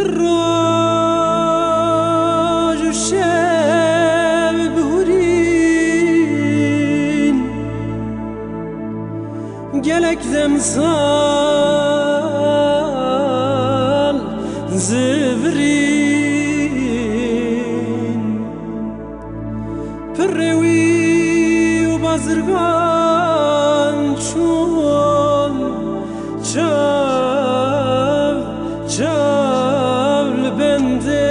راج و شب بهورین گلک دمسال زبرین پروی و بازرگان چون چاو لبنده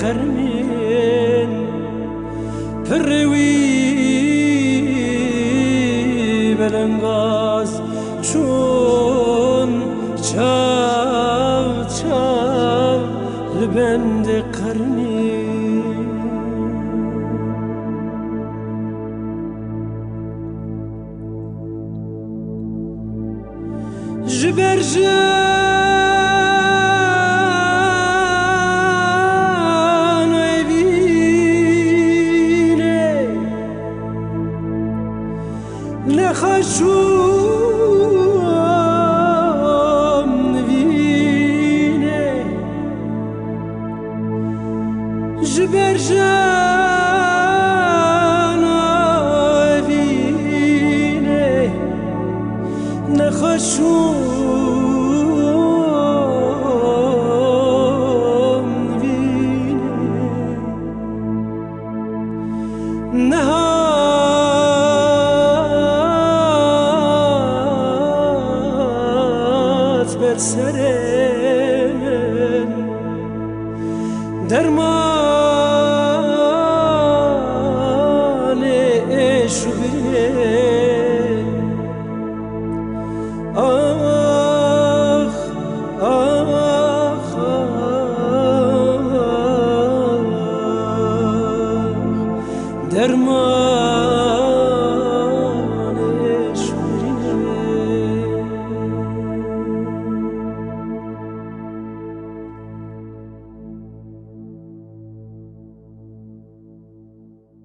قرمین پروی بلنگاز چون چاو لبنده قرمین جبر جان بینه نخشوم نبینه جبر جان بینه نخشوم نهات بر سر من درمان عشق آخ آخ درمان